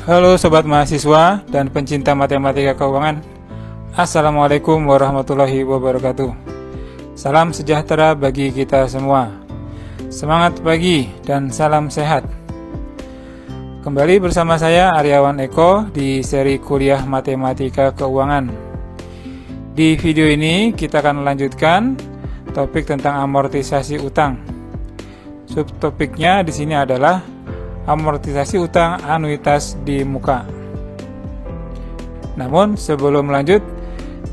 Halo sobat mahasiswa dan pencinta matematika keuangan. Assalamualaikum warahmatullahi wabarakatuh. Salam sejahtera bagi kita semua. Semangat pagi dan salam sehat. Kembali bersama saya Aryawan Eko di seri kuliah matematika keuangan. Di video ini kita akan melanjutkan topik tentang amortisasi utang. Subtopiknya di sini adalah amortisasi utang anuitas di muka. Namun sebelum lanjut,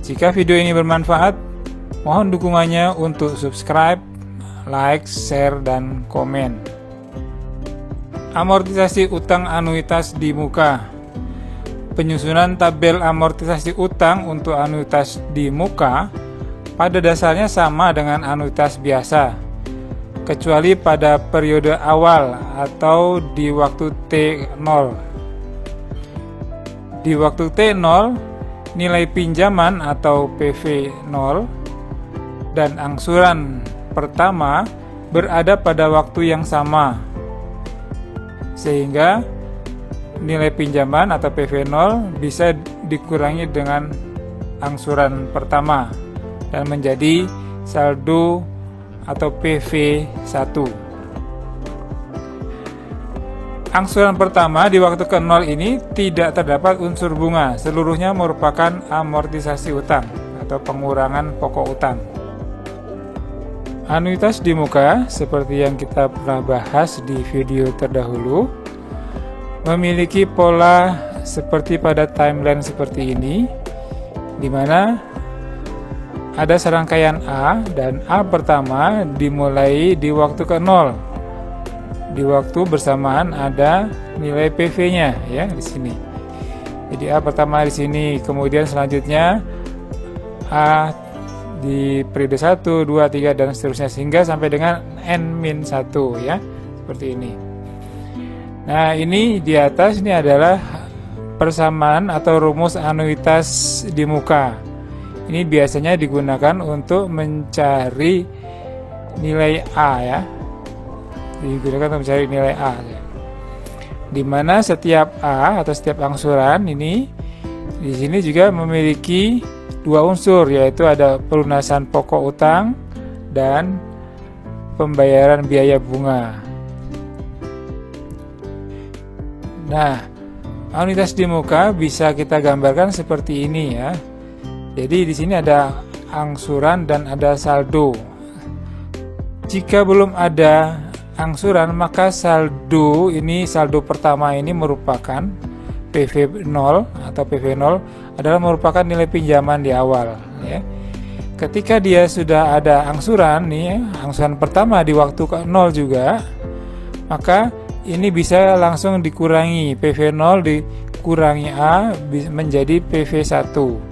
jika video ini bermanfaat, mohon dukungannya untuk subscribe, like, share, dan komen. Amortisasi utang anuitas di muka. Penyusunan tabel amortisasi utang untuk anuitas di muka pada dasarnya sama dengan anuitas biasa, kecuali pada periode awal atau di waktu T0. Di waktu T0, nilai pinjaman atau PV0 dan angsuran pertama berada pada waktu yang sama, sehingga nilai pinjaman atau PV0 bisa dikurangi dengan angsuran pertama dan menjadi saldo atau PV1. Angsuran pertama di waktu ke-0 ini tidak terdapat unsur bunga, seluruhnya merupakan amortisasi utang atau pengurangan pokok utang. Anuitas di muka, seperti yang kita pernah bahas di video terdahulu, memiliki pola seperti pada timeline seperti ini, di mana ada serangkaian A dan A pertama dimulai di waktu ke-0. Di waktu bersamaan ada nilai PV-nya ya di sini. Jadi A pertama di sini, kemudian selanjutnya A di periode 1, 2, 3 dan seterusnya sehingga sampai dengan N-1 ya. Seperti ini. Nah, ini di atas ini adalah persamaan atau rumus anuitas di muka. Ini biasanya digunakan untuk mencari nilai A ya. Digunakan untuk mencari nilai A. Di mana setiap A atau setiap angsuran ini di sini juga memiliki dua unsur, yaitu ada pelunasan pokok utang dan pembayaran biaya bunga. Nah, anuitas di muka bisa kita gambarkan seperti ini ya. Jadi di sini ada angsuran dan ada saldo. Jika belum ada angsuran, maka saldo pertama ini merupakan PV0 atau PV0 adalah merupakan nilai pinjaman di awal ya. Ketika dia sudah ada angsuran nih, angsuran pertama di waktu ke-0 juga, maka ini bisa langsung dikurangi, PV0 dikurangi A menjadi PV1.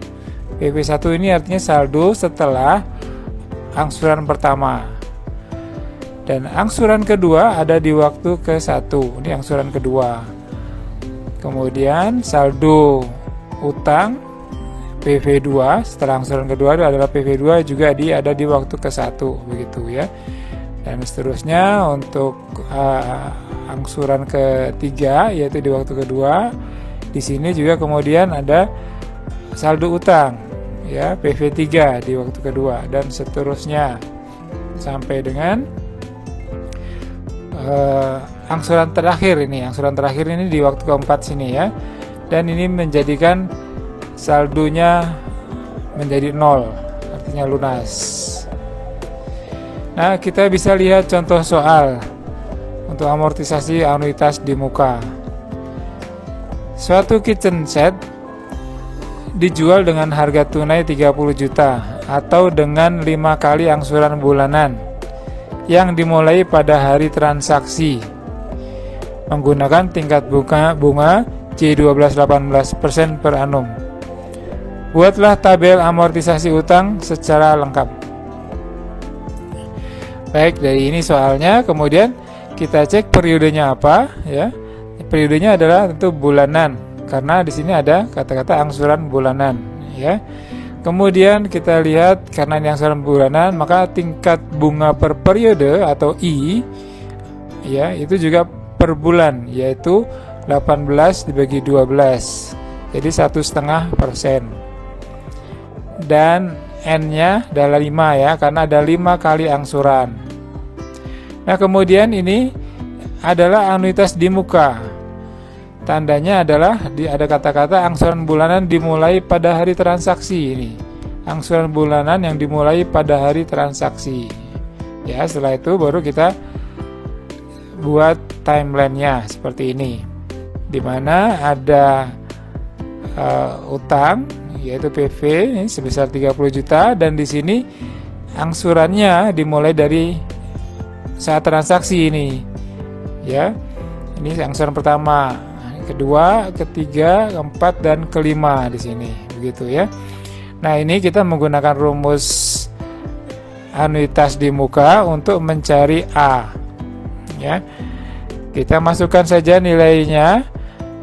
PV1 ini artinya saldo setelah angsuran pertama. Dan angsuran kedua ada di waktu ke-1. Ini angsuran kedua. Kemudian saldo utang PV2 setelah angsuran kedua adalah PV2 juga ada di waktu ke-1 begitu ya. Dan seterusnya untuk angsuran ketiga yaitu di waktu kedua. Di sini juga kemudian ada saldo utang ya, PV3 di waktu kedua dan seterusnya sampai dengan angsuran terakhir ini di waktu keempat sini ya, dan ini menjadikan saldonya menjadi 0, artinya lunas. Nah, kita bisa lihat contoh soal untuk amortisasi anuitas di muka. Suatu kitchen set dijual dengan harga tunai 30 juta atau dengan 5 kali angsuran bulanan yang dimulai pada hari transaksi menggunakan tingkat bunga C12-18% per annum. Buatlah tabel amortisasi utang secara lengkap. Baik, dari ini soalnya, kemudian kita cek periodenya apa ya. Periodenya adalah tentu bulanan, karena di sini ada kata-kata angsuran bulanan ya. Kemudian kita lihat karena ini angsuran bulanan, maka tingkat bunga per periode atau I ya itu juga per bulan, yaitu 18 dibagi 12, jadi 1,5%. Dan N-nya adalah 5 ya, karena ada 5 kali angsuran. Nah, kemudian ini adalah anuitas di muka. Tandanya adalah ada kata-kata angsuran bulanan dimulai pada hari transaksi ini. Angsuran bulanan yang dimulai pada hari transaksi. Ya, setelah itu baru kita buat timeline-nya seperti ini. Di mana ada utang yaitu PV ini sebesar 30 juta, dan di sini angsurannya dimulai dari saat transaksi ini. Ya. Ini angsuran pertama, kedua, ketiga, keempat, dan kelima di sini, begitu ya. Nah, ini kita menggunakan rumus anuitas di muka untuk mencari A. Ya. Kita masukkan saja nilainya.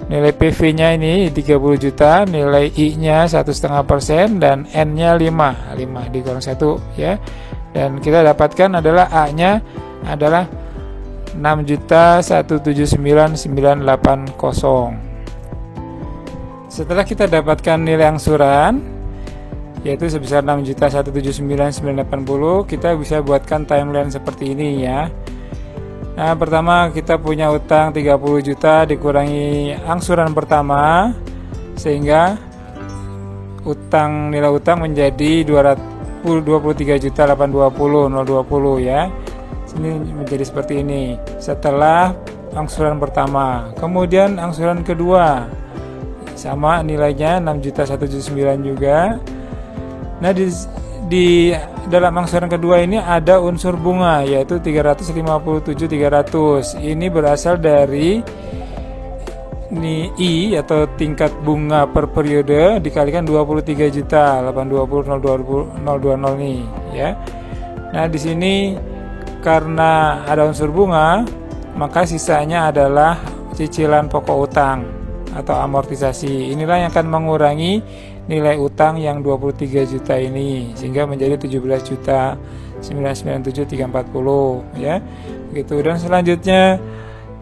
Nilai PV-nya ini 30 juta, nilai I-nya 1,5%, dan N-nya 5 dikurang 1 ya. Dan kita dapatkan adalah A-nya adalah 6.179.980. Setelah kita dapatkan nilai angsuran yaitu sebesar 6.179.980, kita bisa buatkan timeline seperti ini ya. Nah, pertama kita punya utang 30 juta dikurangi angsuran pertama, sehingga nilai utang menjadi 23.820.020 ya. Ini menjadi seperti ini setelah angsuran pertama. Kemudian angsuran kedua sama nilainya 6.179 juga. Nah, di dalam angsuran kedua ini ada unsur bunga yaitu 357.300. Ini berasal dari I atau tingkat bunga per periode dikalikan 23 juta 820.020 nih ya. Nah, di sini karena ada unsur bunga, maka sisanya adalah cicilan pokok utang atau amortisasi. Inilah yang akan mengurangi nilai utang yang 23 juta ini sehingga menjadi 17.997.340 ya. Begitu. Dan selanjutnya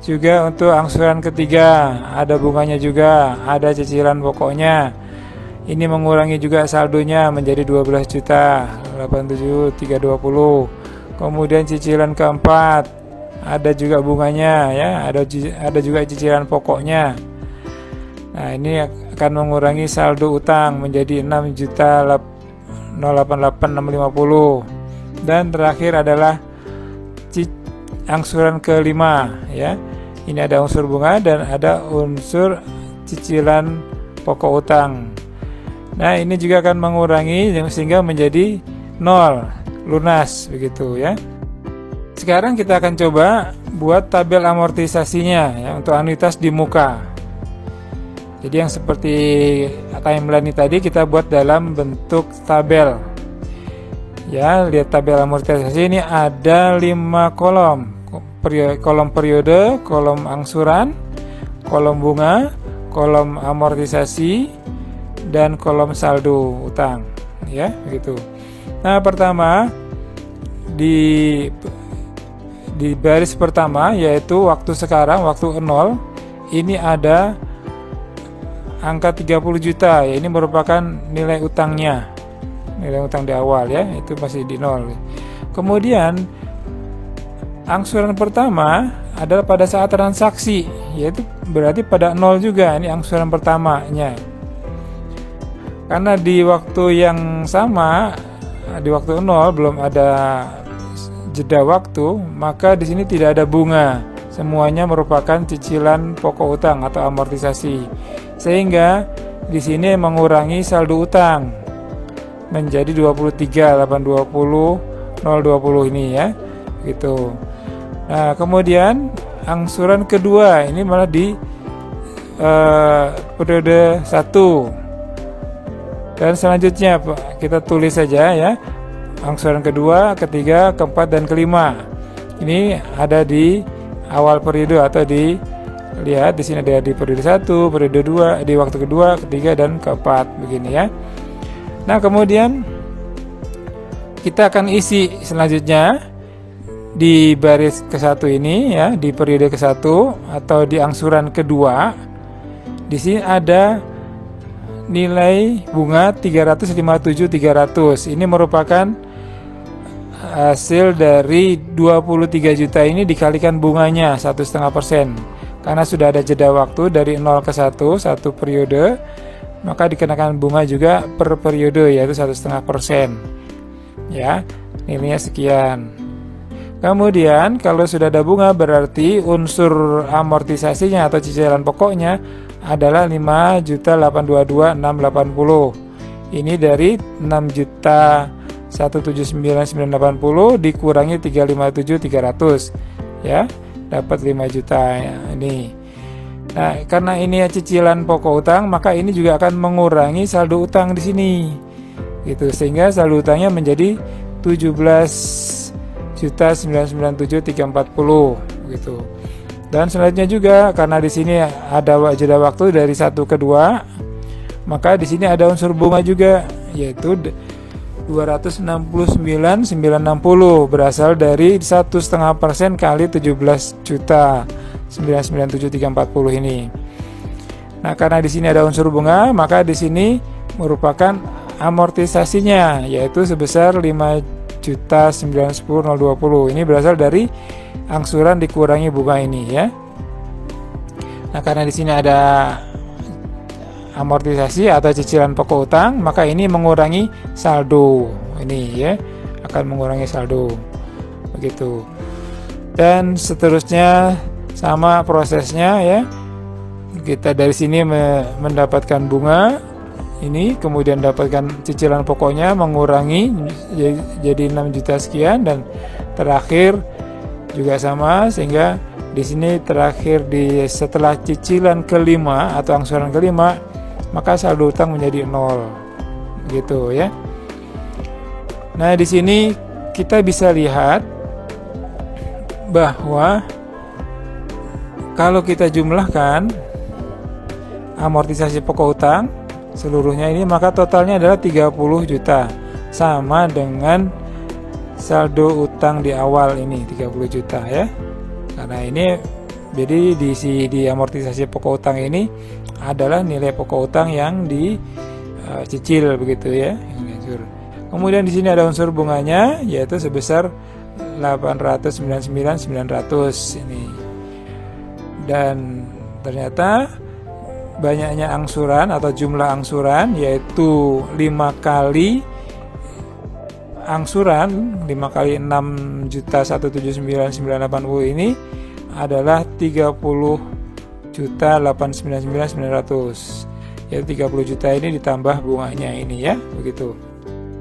juga untuk angsuran ketiga ada bunganya juga, ada cicilan pokoknya. Ini mengurangi juga saldonya menjadi 12.087.320. Kemudian cicilan keempat ada juga bunganya ya, ada juga cicilan pokoknya. Nah, ini akan mengurangi saldo utang menjadi 6.088.650. Dan terakhir adalah angsuran kelima ya. Ini ada unsur bunga dan ada unsur cicilan pokok utang. Nah, ini juga akan mengurangi sehingga menjadi 0, lunas begitu ya. Sekarang kita akan coba buat tabel amortisasinya ya untuk anuitas di muka. Jadi yang seperti timeline ini tadi kita buat dalam bentuk tabel. Ya, lihat tabel amortisasi ini ada 5 kolom. Kolom periode, kolom angsuran, kolom bunga, kolom amortisasi, dan kolom saldo utang. Ya, begitu. Nah, pertama di baris pertama yaitu waktu sekarang, waktu 0, ini ada angka 30 juta ya, ini merupakan nilai utangnya, nilai utang di awal ya, itu masih di 0. Kemudian angsuran pertama adalah pada saat transaksi, yaitu berarti pada 0 juga, ini angsuran pertamanya. Karena di waktu yang sama, di waktu 0 belum ada jeda waktu, maka di sini tidak ada bunga. Semuanya merupakan cicilan pokok utang atau amortisasi. Sehingga di sini mengurangi saldo utang menjadi 23.820.020 ini ya. Gitu. Nah, kemudian angsuran kedua ini malah di periode 1. Dan selanjutnya kita tulis saja ya. Angsuran kedua, ketiga, keempat, dan kelima. Ini ada di awal periode atau lihat di sini ada di periode 1, periode 2, di waktu kedua, ketiga, dan keempat begini ya. Nah, kemudian kita akan isi selanjutnya di baris ke-1 ini ya, di periode ke-1 atau di angsuran kedua, di sini ada nilai bunga 357.300. Ini merupakan hasil dari 23 juta ini dikalikan bunganya 1,5%. Karena sudah ada jeda waktu dari 0 ke 1, satu periode, maka dikenakan bunga juga per periode, yaitu 1,5%. Ya, nilainya sekian. Kemudian kalau sudah ada bunga berarti unsur amortisasinya atau cicilan pokoknya adalah 5.822.680. Ini dari 6.179.980 dikurangi 357.300 ya, dapat 5 juta ini. Nah, karena ini cicilan pokok utang, maka ini juga akan mengurangi saldo utang di sini. Gitu, sehingga saldo utangnya menjadi 17.997.340 gitu. Dan selanjutnya juga karena di sini ada jeda waktu dari 1 ke 2, maka di sini ada unsur bunga juga, yaitu 269.960 berasal dari 1,5% kali 17.997.340 ini. Nah, karena di sini ada unsur bunga, maka di sini merupakan amortisasinya, yaitu sebesar 5.910.020. Ini berasal dari angsuran dikurangi bunga ini ya. Nah, karena di sini ada amortisasi atau cicilan pokok utang, maka ini mengurangi saldo. Ini ya, akan mengurangi saldo. Begitu. Dan seterusnya sama prosesnya ya. Kita dari sini mendapatkan bunga ini, kemudian dapatkan cicilan pokoknya, mengurangi jadi 6 juta sekian, dan terakhir juga sama, sehingga di sini terakhir setelah cicilan kelima atau angsuran kelima, maka saldo utang menjadi 0 gitu ya. Nah, di sini kita bisa lihat bahwa kalau kita jumlahkan amortisasi pokok utang seluruhnya ini, maka totalnya adalah 30 juta, sama dengan saldo utang di awal ini 30 juta ya. Karena ini jadi di amortisasi pokok utang ini adalah nilai pokok utang yang dicicil begitu ya. Kemudian di sini ada unsur bunganya, yaitu sebesar 899.900 ini. Dan ternyata banyaknya angsuran atau jumlah angsuran, yaitu 5 kali angsuran, 5 kali 6.179.980 ini adalah 30.899.900, yaitu 30 juta ini ditambah bunganya ini ya, begitu.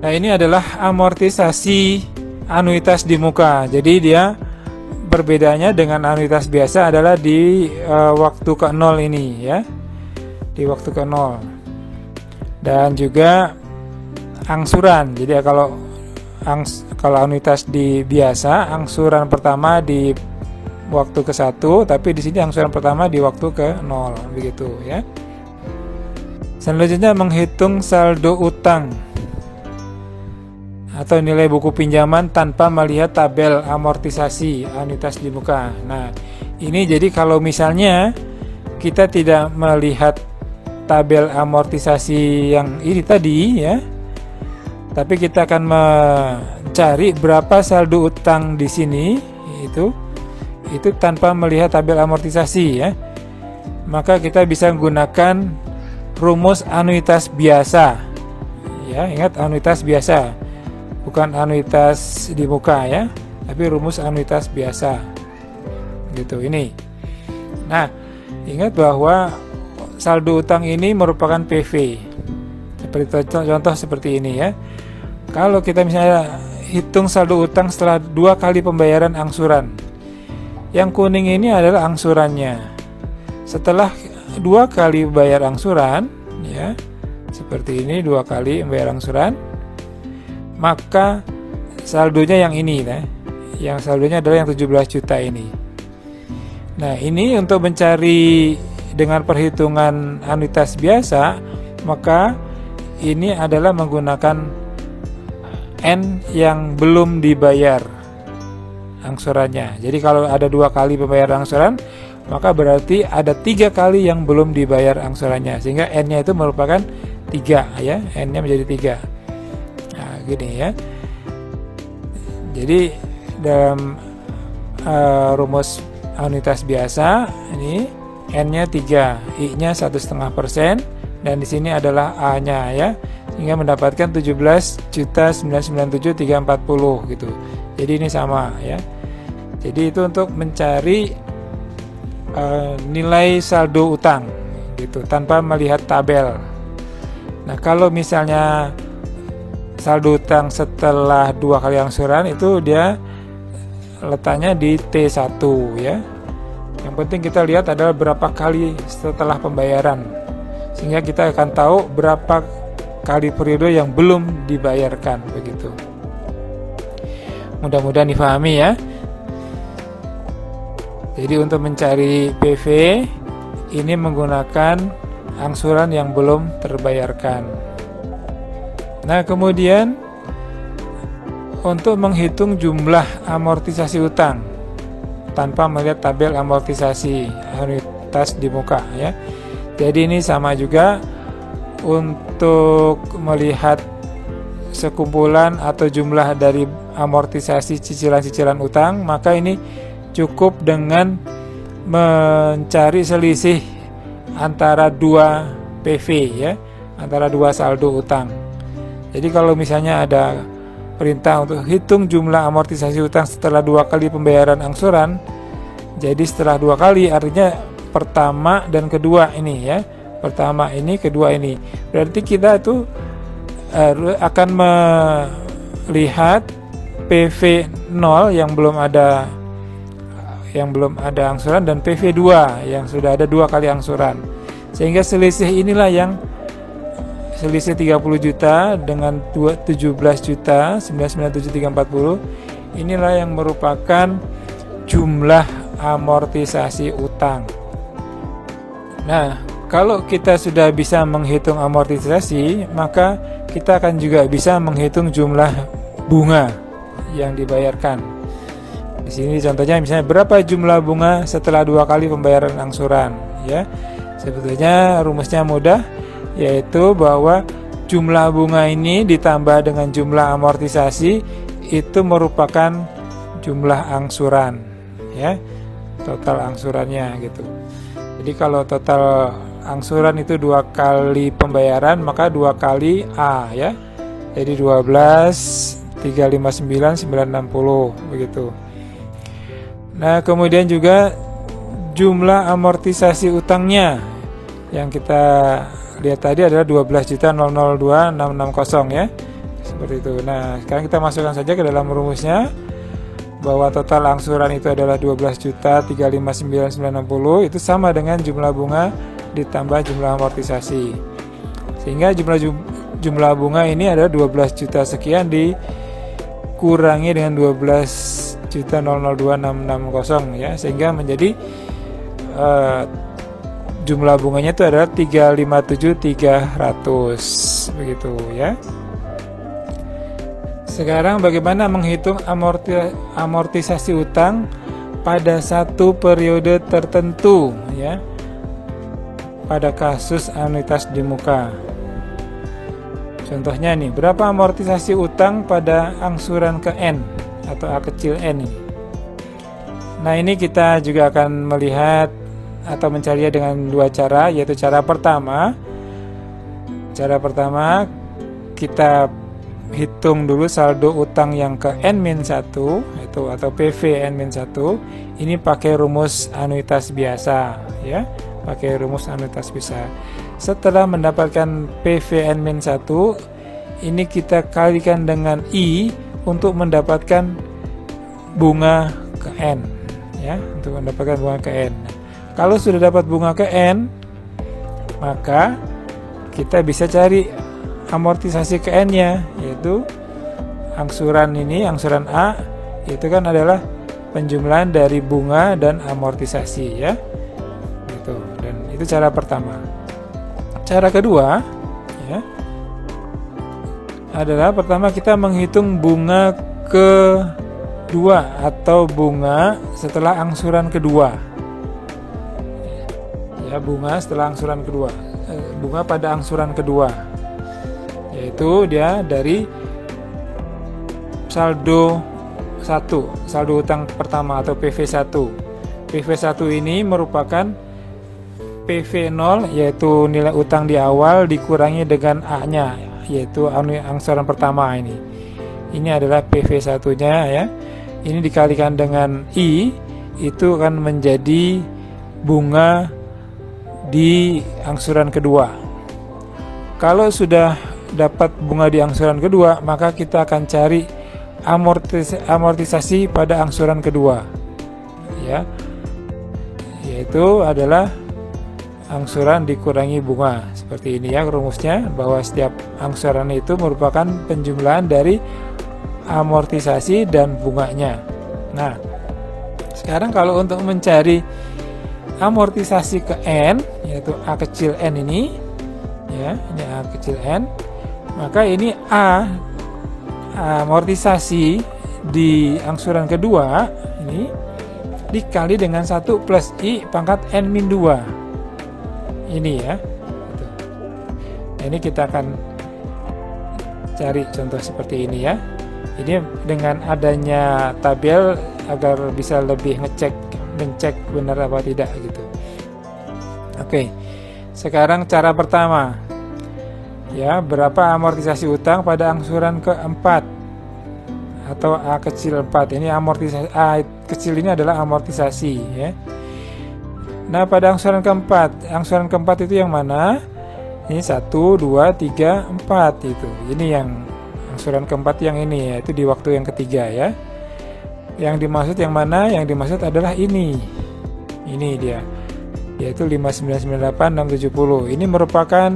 Nah, ini adalah amortisasi anuitas di muka. Jadi dia perbedaannya dengan anuitas biasa adalah di waktu ke-0 ini ya, di waktu ke-0, dan juga angsuran. Jadi kalau anuitas di biasa, angsuran pertama di waktu ke-1, tapi di sini angsuran pertama di waktu ke-0 begitu ya. Selanjutnya menghitung saldo utang atau nilai buku pinjaman tanpa melihat tabel amortisasi anuitas di muka. Nah, ini jadi kalau misalnya kita tidak melihat tabel amortisasi yang ini tadi ya, tapi kita akan mencari berapa saldo utang di sini, itu tanpa melihat tabel amortisasi ya, maka kita bisa menggunakan rumus anuitas biasa ya. Ingat, anuitas biasa, bukan anuitas di muka ya, tapi rumus anuitas biasa gitu ini. Nah, ingat bahwa saldo utang ini merupakan PV, seperti contoh seperti ini ya. Kalau kita misalnya hitung saldo utang setelah 2 kali pembayaran angsuran, yang kuning ini adalah angsurannya. Setelah 2 kali bayar angsuran ya, seperti ini, 2 kali bayar angsuran, maka saldonya yang ini ya, yang saldonya adalah yang 17 juta ini. Nah, ini untuk mencari dengan perhitungan anuitas biasa, maka ini adalah menggunakan N yang belum dibayar. angsurannya. Jadi kalau ada 2 kali pembayaran angsuran, maka berarti ada 3 kali yang belum dibayar angsurannya, sehingga N-nya itu merupakan 3 ya, N-nya menjadi 3. Nah, gini ya. Jadi dalam rumus anuitas biasa ini N-nya 3, I-nya 1,5%, dan di sini adalah A-nya ya, sehingga mendapatkan 17.997.340 gitu. Jadi ini sama ya. Jadi itu untuk mencari nilai saldo utang gitu tanpa melihat tabel. Nah, kalau misalnya saldo utang setelah 2 kali angsuran itu dia letaknya di T1 ya. Yang penting kita lihat adalah berapa kali setelah pembayaran, sehingga kita akan tahu berapa kali periode yang belum dibayarkan begitu. Mudah-mudahan difahami ya. Jadi untuk mencari PV ini menggunakan angsuran yang belum terbayarkan. Nah, kemudian untuk menghitung jumlah amortisasi utang tanpa melihat tabel amortisasi anuitas di muka ya. Jadi ini sama juga untuk melihat sekumpulan atau jumlah dari amortisasi cicilan-cicilan utang, maka ini cukup dengan mencari selisih antara 2 PV ya, antara 2 saldo utang. Jadi kalau misalnya ada perintah untuk hitung jumlah amortisasi utang setelah 2 kali pembayaran angsuran, jadi setelah 2 kali artinya pertama dan kedua ini ya, pertama ini, kedua ini, berarti kita itu akan melihat PV 0 yang belum ada angsuran dan PV 2 yang sudah ada 2 kali angsuran, sehingga selisih inilah yang selisih 30 juta dengan 17.997.340 inilah yang merupakan jumlah amortisasi utang. Nah, kalau kita sudah bisa menghitung amortisasi, maka kita akan juga bisa menghitung jumlah bunga yang dibayarkan. Di sini contohnya misalnya berapa jumlah bunga setelah 2 kali pembayaran angsuran ya. Sebetulnya rumusnya mudah, yaitu bahwa jumlah bunga ini ditambah dengan jumlah amortisasi itu merupakan jumlah angsuran ya, total angsurannya gitu. Jadi kalau total angsuran itu 2 kali pembayaran, maka 2 kali A ya, jadi 12.359.960 begitu. Nah, kemudian juga jumlah amortisasi utangnya yang kita lihat tadi adalah 12.002.660 ya, seperti itu. Nah, sekarang kita masukkan saja ke dalam rumusnya bahwa total angsuran itu adalah 12.359.960, itu sama dengan jumlah bunga ditambah jumlah amortisasi, sehingga jumlah bunga ini adalah 12 juta sekian dikurangi dengan 12.002.660 ya, sehingga menjadi jumlah bunganya itu adalah 357.300 begitu ya. Sekarang bagaimana menghitung amortisasi utang pada satu periode tertentu ya, pada kasus anuitas di muka. Contohnya nih, berapa amortisasi utang pada angsuran ke N atau A kecil N ini. Nah, ini kita juga akan melihat atau mencarinya dengan 2 cara, yaitu cara pertama kita hitung dulu saldo utang yang ke N-1 itu atau PV N-1, ini pakai rumus anuitas biasa ya, pakai rumus anuitas biasa. Setelah mendapatkan PV N-1, ini kita kalikan dengan I untuk mendapatkan bunga ke N ya, untuk mendapatkan bunga ke N. Kalau sudah dapat bunga ke N, maka kita bisa cari amortisasi ke N-nya, yaitu angsuran ini, angsuran A itu kan adalah penjumlahan dari bunga dan amortisasi ya. Gitu. Dan itu cara pertama. Cara kedua ya, adalah pertama kita menghitung bunga ke 2 atau bunga setelah angsuran kedua. Ya, bunga setelah angsuran kedua. Bunga pada angsuran kedua. Yaitu dia dari saldo 1, saldo utang pertama atau PV1. PV1 ini merupakan PV0 yaitu nilai utang di awal dikurangi dengan A-nya yaitu angsuran pertama ini. Ini adalah PV1-nya ya. Ini dikalikan dengan I, itu akan menjadi bunga di angsuran kedua. Kalau sudah dapat bunga di angsuran kedua, maka kita akan cari amortisasi pada angsuran kedua. Ya. Yaitu adalah angsuran dikurangi bunga. Seperti ini ya rumusnya, bahwa setiap angsuran itu merupakan penjumlahan dari amortisasi dan bunganya. Nah, sekarang kalau untuk mencari amortisasi ke N, yaitu A kecil N ini, ya, ini A kecil N, maka ini amortisasi di angsuran kedua ini dikali dengan 1 plus I pangkat N-2. Ini ya. Ini kita akan cari contoh seperti ini ya. Ini dengan adanya tabel agar bisa lebih mencek benar apa tidak gitu. Oke. Sekarang cara pertama. Ya, berapa amortisasi utang pada angsuran keempat atau A kecil 4. Ini amortisasi, A kecil ini adalah amortisasi ya. Nah, pada angsuran keempat itu yang mana? Ini 1, 2, 3, 4 itu. Ini yang angsuran keempat yang ini, yaitu di waktu yang ketiga ya. Yang dimaksud yang mana? Yang dimaksud adalah ini. Ini dia. Yaitu 5998670. Ini merupakan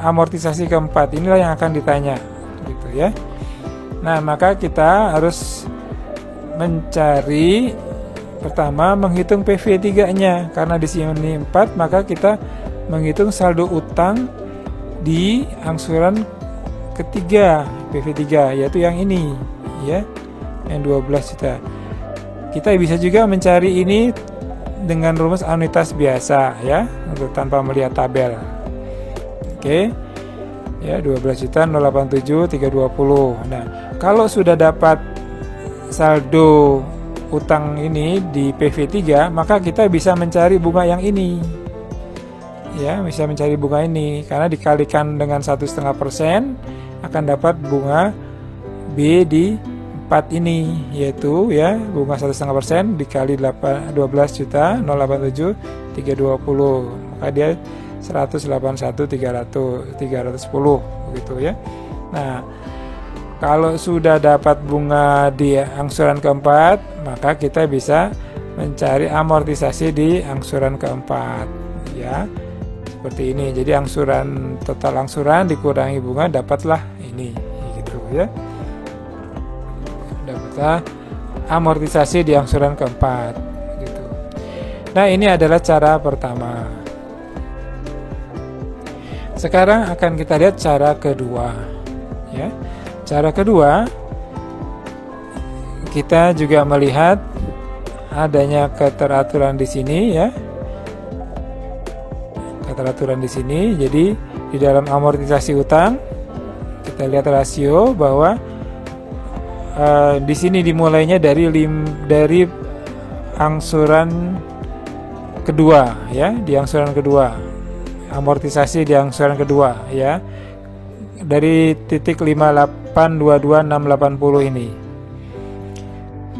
amortisasi keempat. Inilah yang akan ditanya gitu ya. Nah, maka kita harus mencari pertama menghitung PV3-nya. Karena di sini 4, maka kita menghitung saldo utang di angsuran ketiga PV3, yaitu yang ini ya, yang 12 juta. Kita bisa juga mencari ini dengan rumus anuitas biasa ya, untuk tanpa melihat tabel. Oke. Ya, 12 juta 087 320. Nah, kalau sudah dapat saldo utang ini di PV3, maka kita bisa mencari bunga yang ini. Ya, bisa mencari bunga ini karena dikalikan dengan 1,5% akan dapat bunga B di 4 ini, yaitu ya bunga 1,5% dikali 12 juta 087 320, maka dia 181.310 begitu ya. Nah, kalau sudah dapat bunga di angsuran keempat, maka kita bisa mencari amortisasi di angsuran keempat ya. Seperti ini. Jadi total angsuran dikurangi bunga, dapatlah ini gitu ya. Dapatlah amortisasi di angsuran keempat gitu. Nah, ini adalah cara pertama. Sekarang akan kita lihat cara kedua ya. Cara kedua, kita juga melihat adanya keteraturan di sini ya. Keteraturan di sini. Jadi di dalam amortisasi utang kita lihat rasio bahwa di sini dimulainya dari angsuran kedua ya, di angsuran kedua. Amortisasi di angsuran kedua ya. Dari titik 5822680 ini.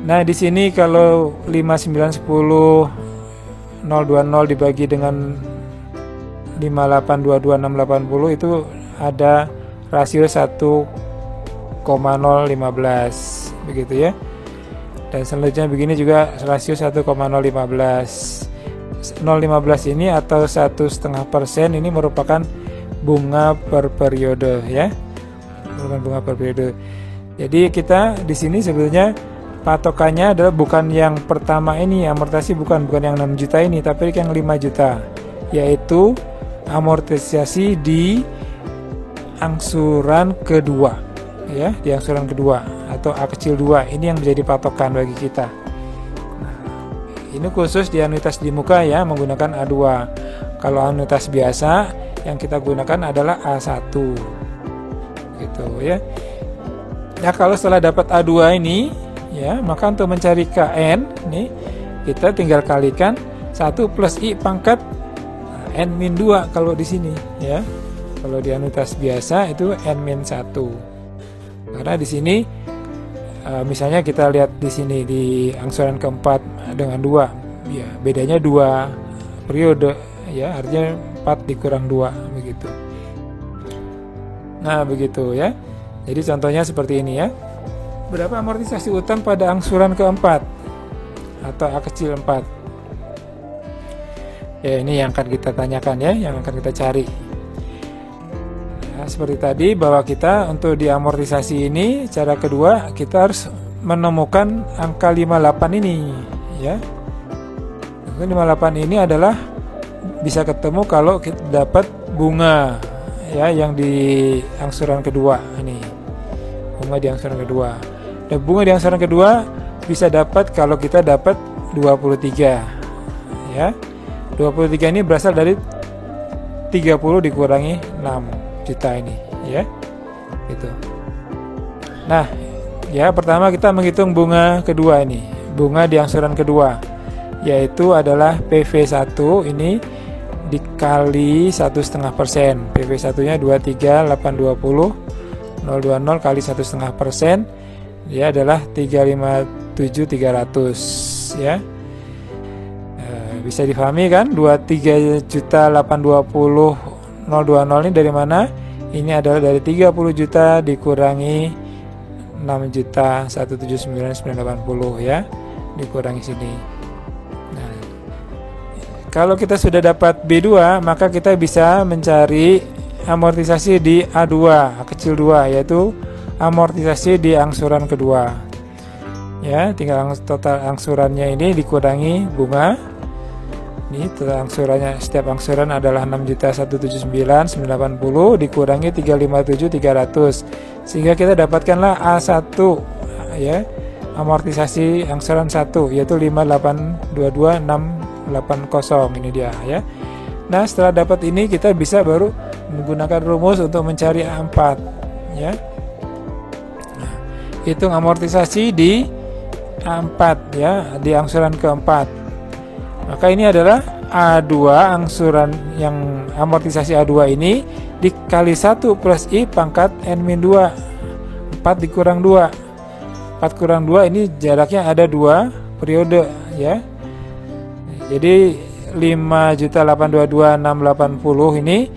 Nah, di sini kalau 5910020 dibagi dengan 5822680 itu ada rasio 1,015 begitu ya. Dan selanjutnya begini juga rasio 1,015. 0,15 ini atau 1,5% ini merupakan bunga per periode ya. Merupakan bunga per periode. Jadi kita di sini sebetulnya patokannya adalah bukan yang pertama ini, amortisasi bukan yang 6 juta ini, tapi yang 5 juta, yaitu amortisasi di angsuran kedua ya, di angsuran kedua. atau A kecil 2. Ini yang menjadi patokan bagi kita. Nah, ini khusus di anuitas di muka ya, menggunakan A2. Kalau anuitas biasa yang kita gunakan adalah A1 gitu ya. Nah, kalau setelah dapat A2 ini ya, maka untuk mencari Kn nih kita tinggal kalikan 1 plus I pangkat N-2 kalau di sini ya. Kalau di anuitas biasa itu N-1. Karena di sini misalnya kita lihat di sini di angsuran keempat dengan 2 ya, bedanya 2 periode ya, artinya 4 dikurang 2 begitu. Nah, begitu ya. Jadi contohnya seperti ini ya. Berapa amortisasi utang pada angsuran keempat atau A kecil 4? Ya, ini yang akan kita tanyakan ya, yang akan kita cari. Nah, seperti tadi bahwa kita untuk di amortisasi ini, cara kedua kita harus menemukan angka 58 ini ya. 58 ini adalah bisa ketemu kalau kita dapat bunga ya yang di angsuran kedua ini. Bunga di angsuran kedua. Dan bunga di angsuran kedua bisa dapat kalau kita dapat 23 ya. 23 ini berasal dari 30 dikurangi 6 juta ini ya. Gitu. Nah, ya pertama kita menghitung bunga kedua ini. Bunga di angsuran kedua yaitu adalah PV1 ini dikali 1,5%. PV1-nya 23.820 020 kali 1,5% dia adalah 357.300 ya. Bisa difahami kan 23.820.020 ini dari mana? Ini adalah dari 30 juta dikurangi 6.179.980 ya, dikurangi sini. Nah, kalau kita sudah dapat B2 maka kita bisa mencari amortisasi di A2, A kecil 2, yaitu amortisasi di angsuran kedua ya. Tinggal total angsurannya ini dikurangi bunga. Ini total angsurannya, setiap angsuran adalah 6.179.980 dikurangi 357.300 sehingga kita dapatkanlah A1 ya, amortisasi angsuran 1 yaitu 5822680 ini dia ya. Nah, setelah dapat ini kita bisa baru menggunakan rumus untuk mencari A4 ya. Nah, hitung amortisasi di A4 ya, di angsuran keempat. Maka ini adalah A2, angsuran yang amortisasi A2 ini dikali 1 plus I pangkat N-2, 4 dikurang 2. 4 kurang 2 ini jaraknya ada 2 periode ya. Jadi 5.822.680 ini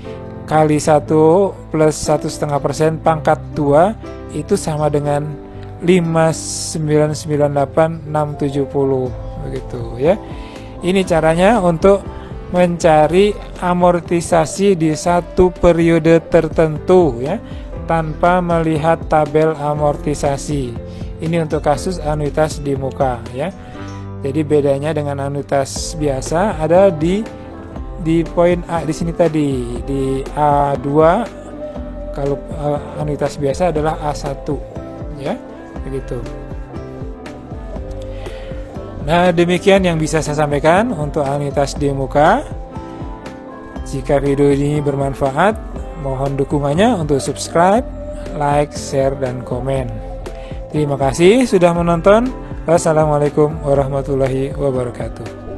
kali 1 plus 1,5% pangkat 2 itu sama dengan 5.998.670 begitu ya. Ini caranya untuk mencari amortisasi di satu periode tertentu ya, tanpa melihat tabel amortisasi. Ini untuk kasus anuitas di muka ya. Jadi bedanya dengan anuitas biasa ada di poin A di sini tadi, di A2. Kalau anuitas biasa adalah A1 ya, begitu. Nah, demikian yang bisa saya sampaikan untuk anuitas di muka. Jika video ini bermanfaat, mohon dukungannya untuk subscribe, like, share, dan komen. Terima kasih sudah menonton. Wassalamualaikum warahmatullahi wabarakatuh.